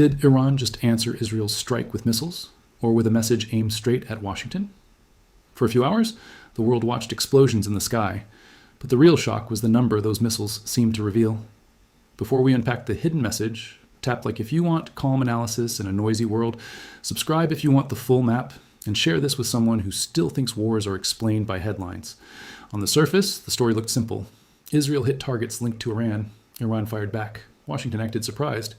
Did Iran just answer Israel's strike with missiles, or with a message aimed straight at Washington? For a few hours, the world watched explosions in the sky, but the real shock was the number those missiles seemed to reveal. Before we unpack the hidden message, tap like if you want calm analysis in a noisy world, subscribe if you want the full map, and share this with someone who still thinks wars are explained by headlines. On the surface, the story looked simple. Israel hit targets linked to Iran. Iran fired back. Washington acted surprised.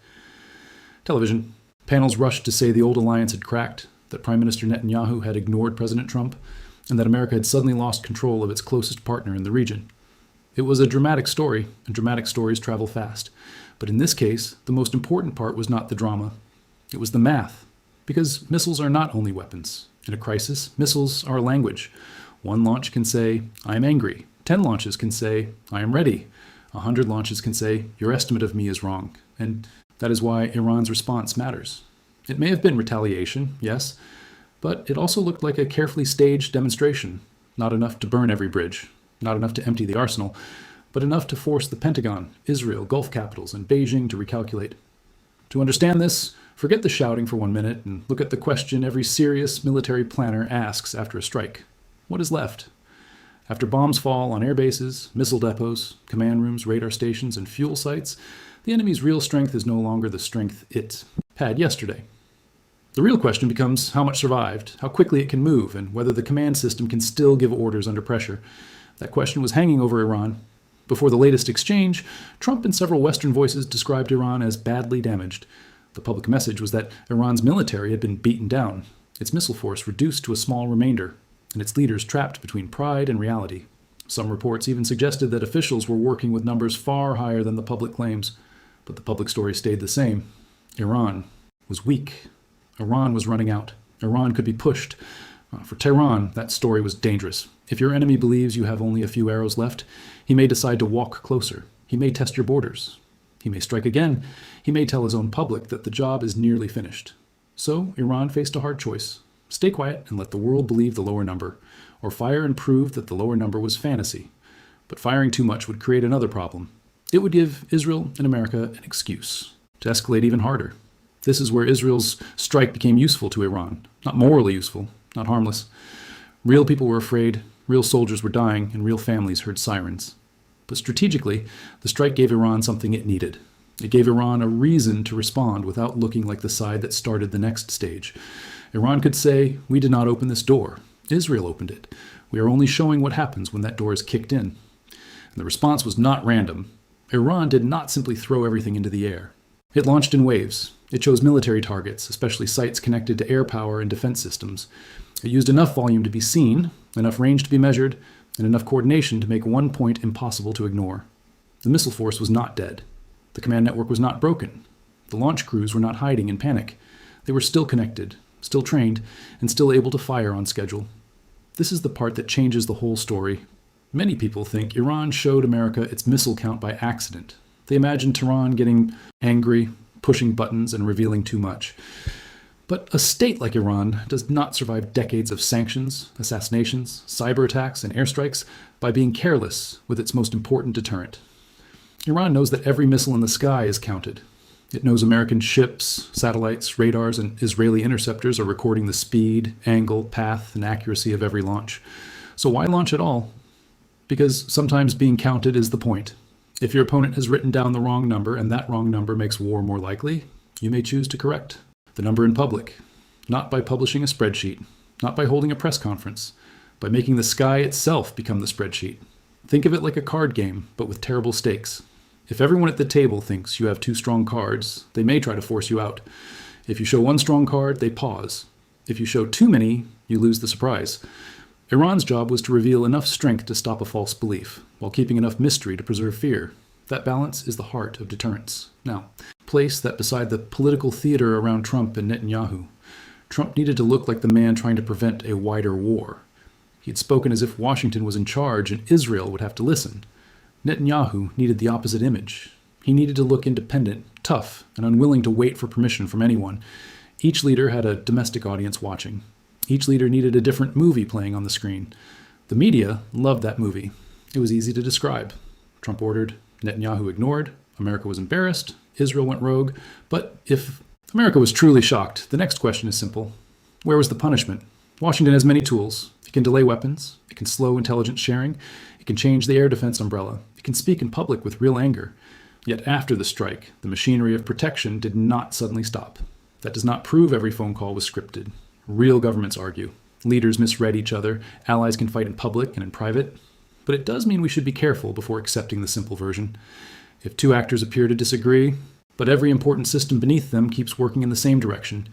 Television. Panels rushed to say the old alliance had cracked, that Prime Minister Netanyahu had ignored President Trump, and that America had suddenly lost control of its closest partner in the region. It was a dramatic story, and dramatic stories travel fast. But in this case, the most important part was not the drama. It was the math. Because missiles are not only weapons. In a crisis, missiles are a language. One launch can say, I am angry. 10 launches can say, I am ready. 100 launches can say, your estimate of me is wrong. And that is why Iran's response matters. It may have been retaliation, yes, but it also looked like a carefully staged demonstration. Not enough to burn every bridge, not enough to empty the arsenal, but enough to force the Pentagon, Israel, Gulf capitals, and Beijing to recalculate. To understand this, forget the shouting for 1 minute and look at the question every serious military planner asks after a strike. What is left? After bombs fall on air bases, missile depots, command rooms, radar stations, and fuel sites, the enemy's real strength is no longer the strength it had yesterday. The real question becomes how much survived, how quickly it can move, and whether the command system can still give orders under pressure. That question was hanging over Iran. Before the latest exchange, Trump and several Western voices described Iran as badly damaged. The public message was that Iran's military had been beaten down, its missile force reduced to a small remainder, and its leaders trapped between pride and reality. Some reports even suggested that officials were working with numbers far higher than the public claims, but the public story stayed the same. Iran was weak. Iran was running out. Iran could be pushed. For Tehran, that story was dangerous. If your enemy believes you have only a few arrows left, he may decide to walk closer. He may test your borders. He may strike again. He may tell his own public that the job is nearly finished. So Iran faced a hard choice. Stay quiet and let the world believe the lower number, or fire and prove that the lower number was fantasy. But firing too much would create another problem. It would give Israel and America an excuse to escalate even harder. This is where Israel's strike became useful to Iran. Not morally useful, not harmless. Real people were afraid, real soldiers were dying, and real families heard sirens. But strategically, the strike gave Iran something it needed. It gave Iran a reason to respond without looking like the side that started the next stage. Iran could say, we did not open this door. Israel opened it. We are only showing what happens when that door is kicked in. And the response was not random. Iran did not simply throw everything into the air. It launched in waves. It chose military targets, especially sites connected to air power and defense systems. It used enough volume to be seen, enough range to be measured, and enough coordination to make one point impossible to ignore. The missile force was not dead. The command network was not broken. The launch crews were not hiding in panic. They were still connected, still trained, and still able to fire on schedule. This is the part that changes the whole story. Many people think Iran showed America its missile count by accident. They imagine Tehran getting angry, pushing buttons, and revealing too much. But a state like Iran does not survive decades of sanctions, assassinations, cyber attacks, and airstrikes by being careless with its most important deterrent. Iran knows that every missile in the sky is counted. It knows American ships, satellites, radars, and Israeli interceptors are recording the speed, angle, path, and accuracy of every launch. So why launch at all? Because sometimes being counted is the point. If your opponent has written down the wrong number and that wrong number makes war more likely, you may choose to correct the number in public, not by publishing a spreadsheet, not by holding a press conference, by making the sky itself become the spreadsheet. Think of it like a card game, but with terrible stakes. If everyone at the table thinks you have two strong cards, they may try to force you out. If you show one strong card, they pause. If you show too many, you lose the surprise. Iran's job was to reveal enough strength to stop a false belief, while keeping enough mystery to preserve fear. That balance is the heart of deterrence. Now, place that beside the political theater around Trump and Netanyahu. Trump needed to look like the man trying to prevent a wider war. He had spoken as if Washington was in charge and Israel would have to listen. Netanyahu needed the opposite image. He needed to look independent, tough, and unwilling to wait for permission from anyone. Each leader had a domestic audience watching. Each leader needed a different movie playing on the screen. The media loved that movie. It was easy to describe. Trump ordered, Netanyahu ignored, America was embarrassed, Israel went rogue. But if America was truly shocked. The next question is simple. Where was the punishment? Washington has many tools. It can delay weapons. It can slow intelligence sharing. It can change the air defense umbrella. It can speak in public with real anger. Yet after the strike, the machinery of protection did not suddenly stop. That does not prove every phone call was scripted. Real governments argue. Leaders misread each other. Allies can fight in public and in private. But it does mean we should be careful before accepting the simple version. If two actors appear to disagree, but every important system beneath them keeps working in the same direction,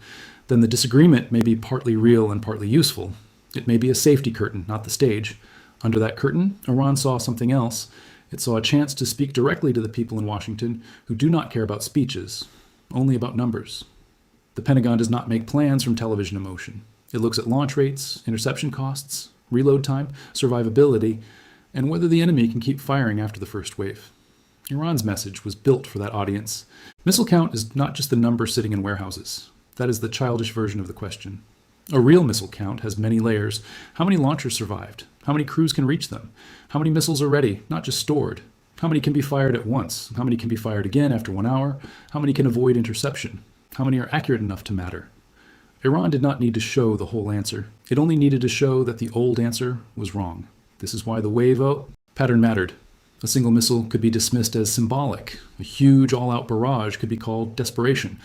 then the disagreement may be partly real and partly useful. It may be a safety curtain, not the stage. Under that curtain, Iran saw something else. It saw a chance to speak directly to the people in Washington who do not care about speeches, only about numbers. The Pentagon does not make plans from television emotion. It looks at launch rates, interception costs, reload time, survivability, and whether the enemy can keep firing after the first wave. Iran's message was built for that audience. Missile count is not just the number sitting in warehouses. That is the childish version of the question. A real missile count has many layers. How many launchers survived? How many crews can reach them? How many missiles are ready, not just stored? How many can be fired at once? How many can be fired again after 1 hour? How many can avoid interception? How many are accurate enough to matter? Iran did not need to show the whole answer. It only needed to show that the old answer was wrong. This is why the wave pattern mattered. A single missile could be dismissed as symbolic. A huge all-out barrage could be called desperation.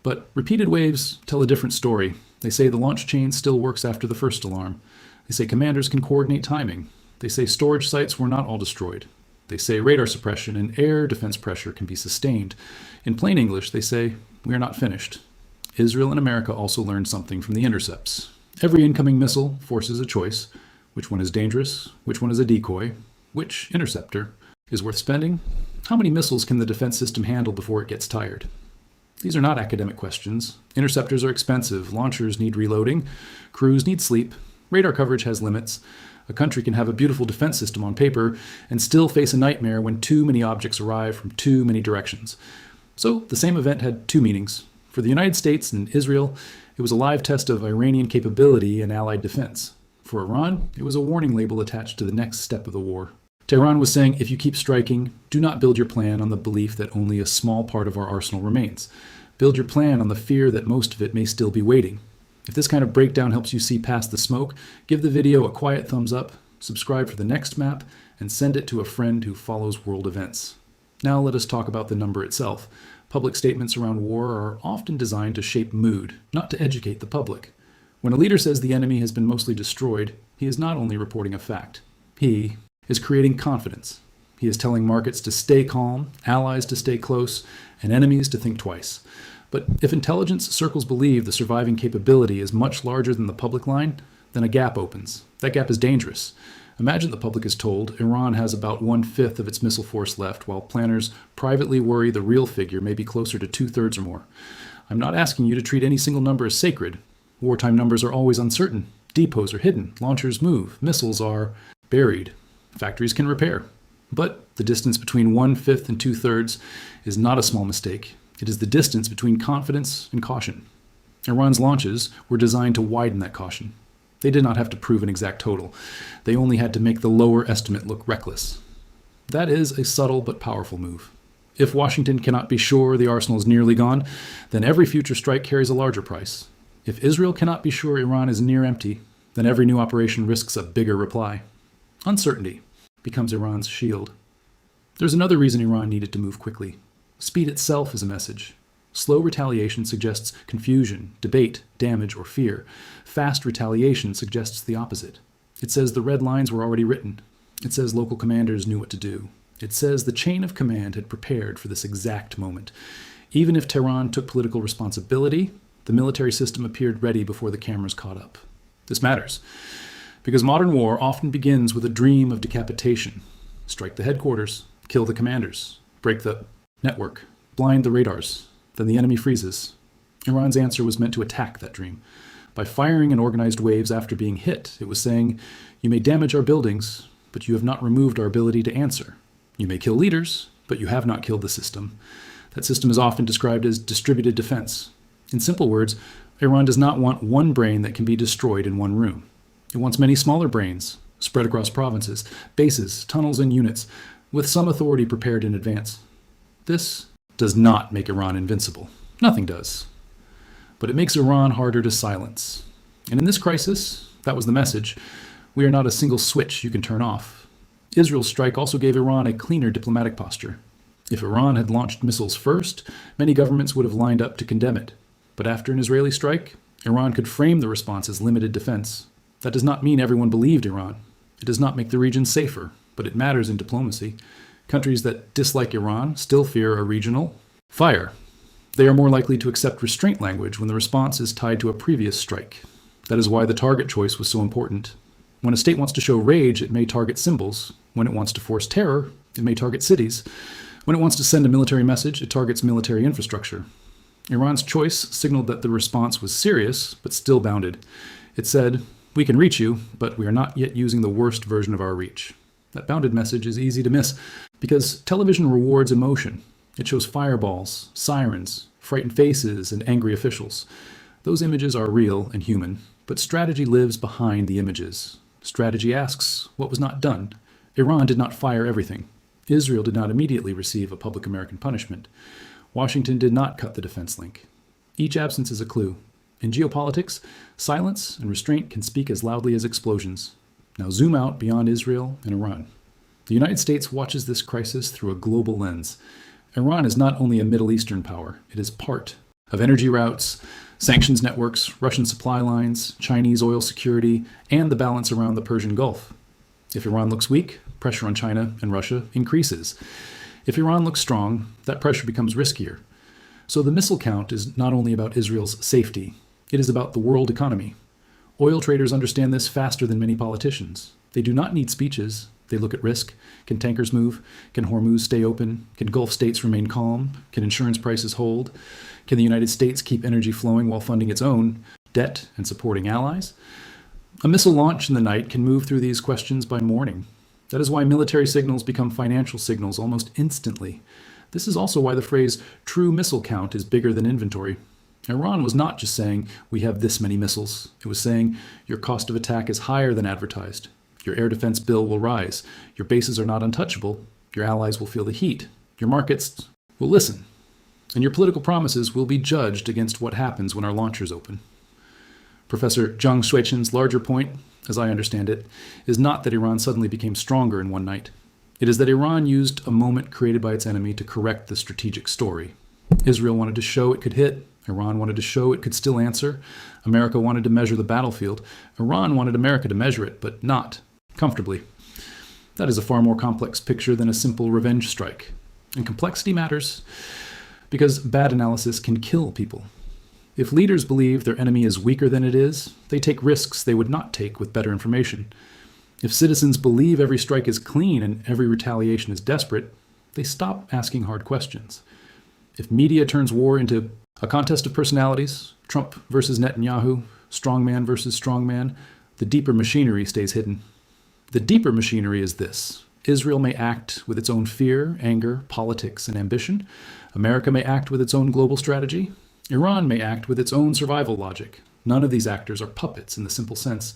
But repeated waves tell a different story. They say the launch chain still works after the first alarm. They say commanders can coordinate timing. They say storage sites were not all destroyed. They say radar suppression and air defense pressure can be sustained. In plain English, they say, we are not finished. Israel and America also learned something from the intercepts. Every incoming missile forces a choice. Which one is dangerous? Which one is a decoy? Which interceptor is worth spending? How many missiles can the defense system handle before it gets tired? These are not academic questions. Interceptors are expensive. Launchers need reloading. Crews need sleep. Radar coverage has limits. A country can have a beautiful defense system on paper and still face a nightmare when too many objects arrive from too many directions. So the same event had two meanings. For the United States and Israel, it was a live test of Iranian capability and Allied defense. For Iran, it was a warning label attached to the next step of the war. Tehran was saying, if you keep striking, do not build your plan on the belief that only a small part of our arsenal remains. Build your plan on the fear that most of it may still be waiting. If this kind of breakdown helps you see past the smoke, give the video a quiet thumbs up, subscribe for the next map, and send it to a friend who follows world events. Now let us talk about the number itself. Public statements around war are often designed to shape mood, not to educate the public. When a leader says the enemy has been mostly destroyed, he is not only reporting a fact. He is creating confidence. He is telling markets to stay calm, allies to stay close, and enemies to think twice. But if intelligence circles believe the surviving capability is much larger than the public line, then a gap opens. That gap is dangerous. Imagine the public is told Iran has about 1/5 of its missile force left, while planners privately worry the real figure may be closer to 2/3 or more. I'm not asking you to treat any single number as sacred. Wartime numbers are always uncertain. Depots are hidden. Launchers move. Missiles are buried. Factories can repair. But the distance between 1/5 and 2/3 is not a small mistake. It is the distance between confidence and caution. Iran's launches were designed to widen that caution. They did not have to prove an exact total. They only had to make the lower estimate look reckless. That is a subtle but powerful move. If Washington cannot be sure the arsenal is nearly gone, then every future strike carries a larger price. If Israel cannot be sure Iran is near empty, then every new operation risks a bigger reply. Uncertainty becomes Iran's shield. There's another reason Iran needed to move quickly. Speed itself is a message. Slow retaliation suggests confusion, debate, damage, or fear. Fast retaliation suggests the opposite. It says the red lines were already written. It says local commanders knew what to do. It says the chain of command had prepared for this exact moment. Even if Tehran took political responsibility, the military system appeared ready before the cameras caught up. This matters, because modern war often begins with a dream of decapitation. Strike the headquarters, kill the commanders, break the network, blind the radars. Then the enemy freezes. Iran's answer was meant to attack that dream. By firing in organized waves after being hit, it was saying, you may damage our buildings, but you have not removed our ability to answer. You may kill leaders, but you have not killed the system. That system is often described as distributed defense. In simple words, Iran does not want one brain that can be destroyed in one room. It wants many smaller brains, spread across provinces, bases, tunnels, and units, with some authority prepared in advance. This does not make Iran invincible. Nothing does. but it makes Iran harder to silence. And in this crisis, that was the message, we are not a single switch you can turn off. Israel's strike also gave Iran a cleaner diplomatic posture. If Iran had launched missiles first, many governments would have lined up to condemn it. But after an Israeli strike, Iran could frame the response as limited defense. That does not mean everyone believed Iran. It does not make the region safer, but it matters in diplomacy. Countries that dislike Iran still fear a regional fire. They are more likely to accept restraint language when the response is tied to a previous strike. That is why the target choice was so important. When a state wants to show rage, it may target symbols. When it wants to force terror, it may target cities. When it wants to send a military message, it targets military infrastructure. Iran's choice signaled that the response was serious, but still bounded. It said, "We can reach you, but we are not yet using the worst version of our reach." That bounded message is easy to miss because television rewards emotion. It shows fireballs, sirens, frightened faces, and angry officials. Those images are real and human, but strategy lives behind the images. Strategy asks what was not done. Iran did not fire everything. Israel did not immediately receive a public American punishment. Washington did not cut the defense link. Each absence is a clue. In geopolitics, silence and restraint can speak as loudly as explosions. Now zoom out beyond Israel and Iran. The United States watches this crisis through a global lens. Iran is not only a Middle Eastern power, it is part of energy routes, sanctions networks, Russian supply lines, Chinese oil security, and the balance around the Persian Gulf. If Iran looks weak, pressure on China and Russia increases. If Iran looks strong, that pressure becomes riskier. So the missile count is not only about Israel's safety, it is about the world economy. Oil traders understand this faster than many politicians. They do not need speeches. They look at risk. Can tankers move? Can Hormuz stay open? Can Gulf states remain calm? Can insurance prices hold? Can the United States keep energy flowing while funding its own debt and supporting allies? A missile launch in the night can move through these questions by morning. That is why military signals become financial signals almost instantly. This is also why the phrase true missile count is bigger than inventory. Iran was not just saying, we have this many missiles. It was saying, your cost of attack is higher than advertised. Your air defense bill will rise. Your bases are not untouchable. Your allies will feel the heat. Your markets will listen. And your political promises will be judged against what happens when our launchers open. Professor Zhang Shuiqin's larger point, as I understand it, is not that Iran suddenly became stronger in one night. It is that Iran used a moment created by its enemy to correct the strategic story. Israel wanted to show it could hit. Iran wanted to show it could still answer. America wanted to measure the battlefield. Iran wanted America to measure it, but not comfortably. That is a far more complex picture than a simple revenge strike. And complexity matters because bad analysis can kill people. If leaders believe their enemy is weaker than it is, they take risks they would not take with better information. If citizens believe every strike is clean and every retaliation is desperate, they stop asking hard questions. If media turns war into a contest of personalities, Trump versus Netanyahu, strongman versus strongman, the deeper machinery stays hidden. The deeper machinery is this. Israel may act with its own fear, anger, politics, and ambition. America may act with its own global strategy. Iran may act with its own survival logic. None of these actors are puppets in the simple sense,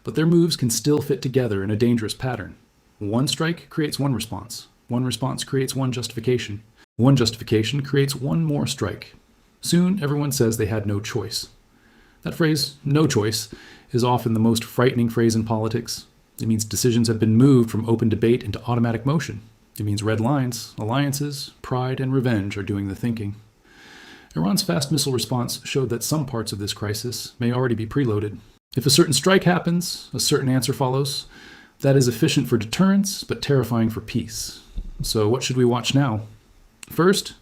but their moves can still fit together in a dangerous pattern. One strike creates one response. One response creates one justification. One justification creates one more strike. Soon, everyone says they had no choice. That phrase, no choice, is often the most frightening phrase in politics. It means decisions have been moved from open debate into automatic motion. It means red lines, alliances, pride, and revenge are doing the thinking. Iran's fast missile response showed that some parts of this crisis may already be preloaded. If a certain strike happens, a certain answer follows. That is efficient for deterrence, but terrifying for peace. So what should we watch now? First,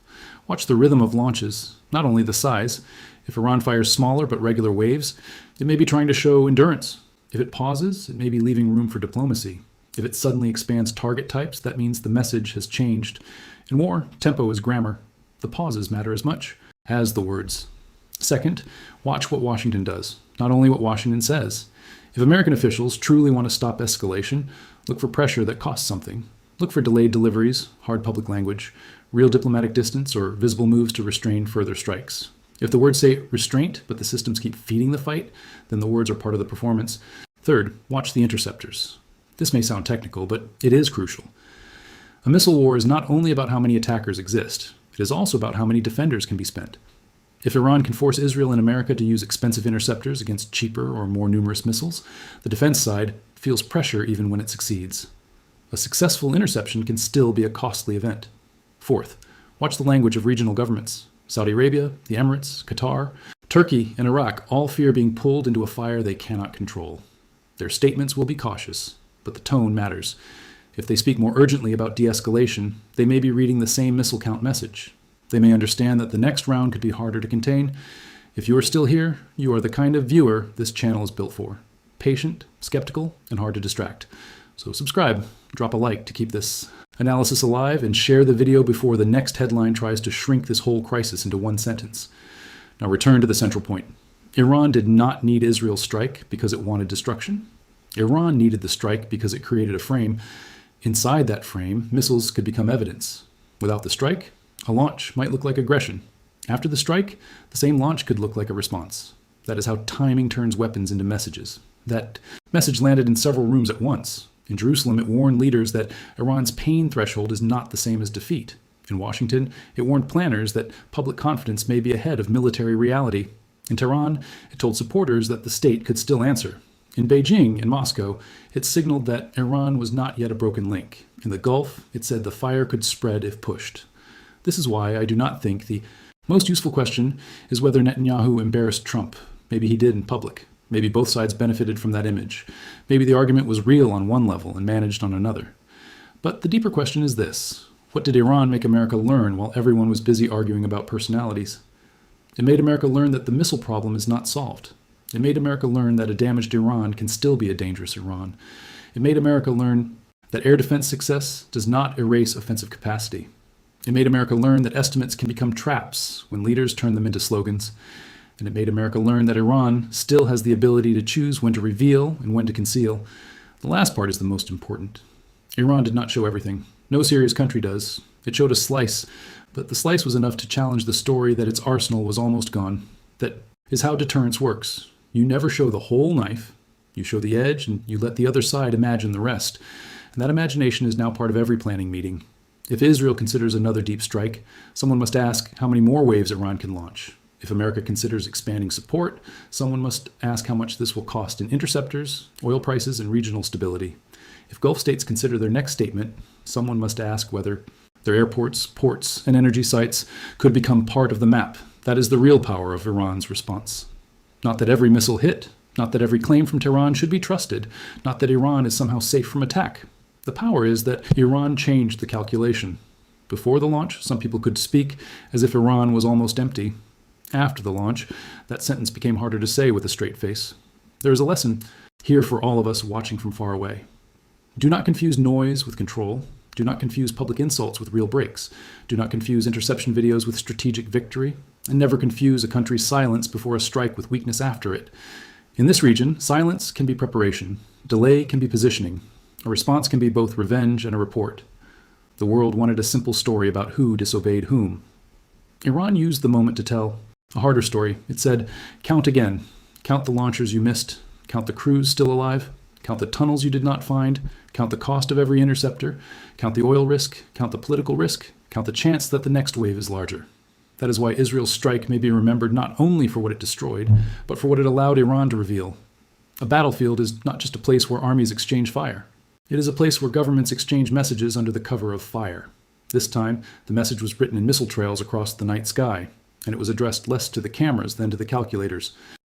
watch the rhythm of launches, not only the size. If Iran fires smaller but regular waves, it may be trying to show endurance. If it pauses, it may be leaving room for diplomacy. If it suddenly expands target types, that means the message has changed. In war, tempo is grammar. The pauses matter as much as the words. Second, watch what Washington does, not only what Washington says. If American officials truly want to stop escalation, look for pressure that costs something. Look for delayed deliveries, hard public language, real diplomatic distance, or visible moves to restrain further strikes. If the words say restraint, but the systems keep feeding the fight, then the words are part of the performance. Third, watch the interceptors. This may sound technical, but it is crucial. A missile war is not only about how many attackers exist, it is also about how many defenders can be spent. If Iran can force Israel and America to use expensive interceptors against cheaper or more numerous missiles, the defense side feels pressure even when it succeeds. A successful interception can still be a costly event. Fourth, watch the language of regional governments. Saudi Arabia, the Emirates, Qatar, Turkey, and Iraq all fear being pulled into a fire they cannot control. Their statements will be cautious, but the tone matters. If they speak more urgently about de-escalation, they may be reading the same missile count message. They may understand that the next round could be harder to contain. If you are still here, you are the kind of viewer this channel is built for. Patient, skeptical, and hard to distract. So subscribe, drop a like to keep this analysis alive, and share the video before the next headline tries to shrink this whole crisis into one sentence. Now return to the central point. Iran did not need Israel's strike because it wanted destruction. Iran needed the strike because it created a frame. Inside that frame, missiles could become evidence. Without the strike, a launch might look like aggression. After the strike, the same launch could look like a response. That is how timing turns weapons into messages. That message landed in several rooms at once. In Jerusalem, it warned leaders that Iran's pain threshold is not the same as defeat. In Washington, it warned planners that public confidence may be ahead of military reality. In Tehran, it told supporters that the state could still answer. In Beijing and Moscow, it signaled that Iran was not yet a broken link. In the Gulf, it said the fire could spread if pushed. This is why I do not think the most useful question is whether Netanyahu embarrassed Trump. Maybe he did in public. Maybe both sides benefited from that image. Maybe the argument was real on one level and managed on another. But the deeper question is this: what did Iran make America learn while everyone was busy arguing about personalities? It made America learn that the missile problem is not solved. It made America learn that a damaged Iran can still be a dangerous Iran. It made America learn that air defense success does not erase offensive capacity. It made America learn that estimates can become traps when leaders turn them into slogans. And it made America learn that Iran still has the ability to choose when to reveal and when to conceal. The last part is the most important. Iran did not show everything. No serious country does. It showed a slice, but the slice was enough to challenge the story that its arsenal was almost gone. That is how deterrence works. You never show the whole knife. You show the edge, and you let the other side imagine the rest. And that imagination is now part of every planning meeting. If Israel considers another deep strike, someone must ask how many more waves Iran can launch. If America considers expanding support, someone must ask how much this will cost in interceptors, oil prices, and regional stability. If Gulf states consider their next statement, someone must ask whether their airports, ports, and energy sites could become part of the map. That is the real power of Iran's response. Not that every missile hit, not that every claim from Tehran should be trusted, not that Iran is somehow safe from attack. The power is that Iran changed the calculation. Before the launch, some people could speak as if Iran was almost empty. After the launch, that sentence became harder to say with a straight face. There is a lesson here for all of us watching from far away. Do not confuse noise with control. Do not confuse public insults with real breaks. Do not confuse interception videos with strategic victory. And never confuse a country's silence before a strike with weakness after it. In this region, silence can be preparation. Delay can be positioning. A response can be both revenge and a report. The world wanted a simple story about who disobeyed whom. Iran used the moment to tell a harder story. It said, count again. Count the launchers you missed. Count the crews still alive. Count the tunnels you did not find. Count the cost of every interceptor. Count the oil risk. Count the political risk. Count the chance that the next wave is larger. That is why Israel's strike may be remembered not only for what it destroyed, but for what it allowed Iran to reveal. A battlefield is not just a place where armies exchange fire. It is a place where governments exchange messages under the cover of fire. This time, the message was written in missile trails across the night sky, and it was addressed less to the cameras than to the calculators.